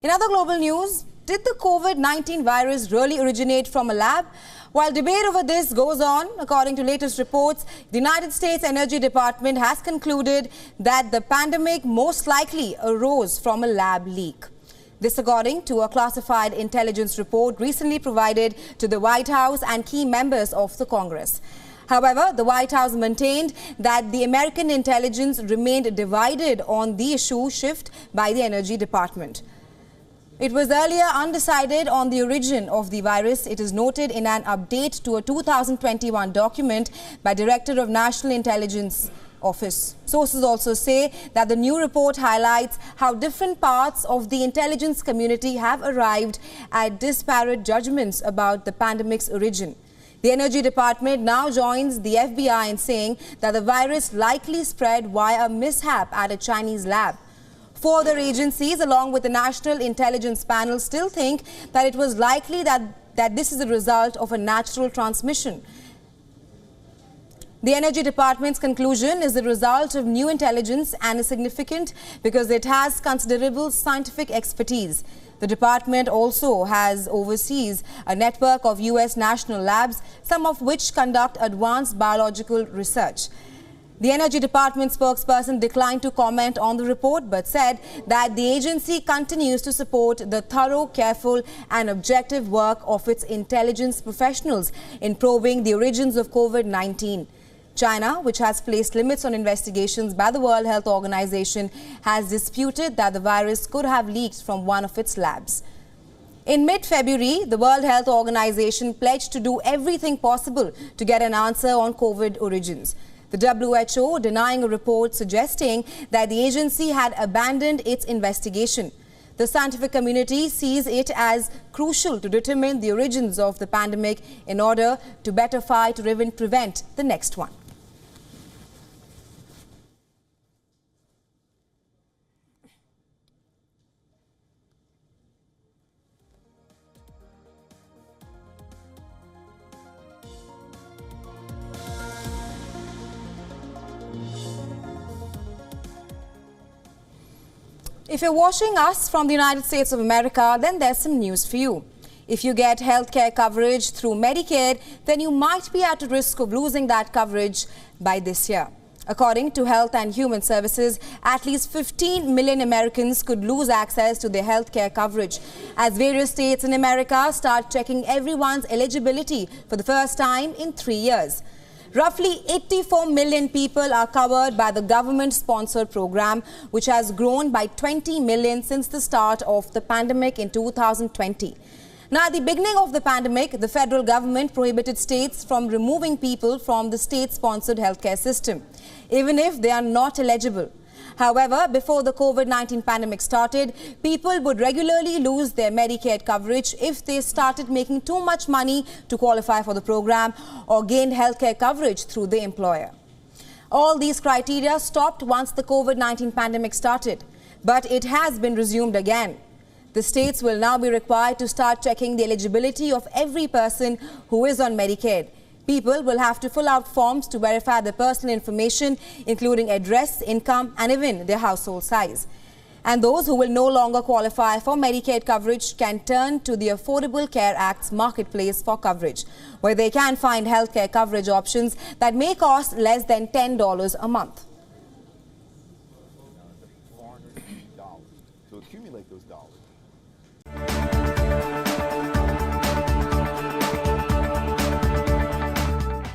In other global news, did the COVID-19 virus really originate from a lab? While debate over this goes on, according to latest reports, the United States Energy Department has concluded that the pandemic most likely arose from a lab leak. This according to a classified intelligence report recently provided to the White House and key members of the Congress. However, the White House maintained that the American intelligence remained divided on the issue shift by the Energy Department. It was earlier undecided on the origin of the virus. It is noted in an update to a 2021 document by Director of National Intelligence Office. Sources also say that the new report highlights how different parts of the intelligence community have arrived at disparate judgments about the pandemic's origin. The Energy Department now joins the FBI in saying that the virus likely spread via a mishap at a Chinese lab. Four other agencies, along with the National Intelligence Panel, still think that it was likely that this is a result of a natural transmission. The Energy Department's conclusion is the result of new intelligence and is significant because it has considerable scientific expertise. The department also oversees a network of U.S. national labs, some of which conduct advanced biological research. The Energy Department spokesperson declined to comment on the report but said that the agency continues to support the thorough, careful and objective work of its intelligence professionals in probing the origins of COVID-19. China, which has placed limits on investigations by the World Health Organization, has disputed that the virus could have leaked from one of its labs. In mid-February, the World Health Organization pledged to do everything possible to get an answer on COVID origins. The WHO denying a report suggesting that the agency had abandoned its investigation. The scientific community sees it as crucial to determine the origins of the pandemic in order to better fight or even prevent the next one. If you're watching us from the United States of America, then there's some news for you. If you get healthcare coverage through Medicaid, then you might be at a risk of losing that coverage by this year. According to Health and Human Services, at least 15 million Americans could lose access to their healthcare coverage as various states in America start checking everyone's eligibility for the first time in 3 years. Roughly 84 million people are covered by the government-sponsored program, which has grown by 20 million since the start of the pandemic in 2020. Now, at the beginning of the pandemic, the federal government prohibited states from removing people from the state-sponsored healthcare system, even if they are not eligible. However, before the COVID-19 pandemic started, people would regularly lose their Medicaid coverage if they started making too much money to qualify for the program or gained healthcare coverage through the employer. All these criteria stopped once the COVID-19 pandemic started, but it has been resumed again. The states will now be required to start checking the eligibility of every person who is on Medicaid. People will have to fill out forms to verify their personal information, including address, income, and even their household size. And those who will no longer qualify for Medicaid coverage can turn to the Affordable Care Act's marketplace for coverage, where they can find healthcare coverage options that may cost less than $10 a month.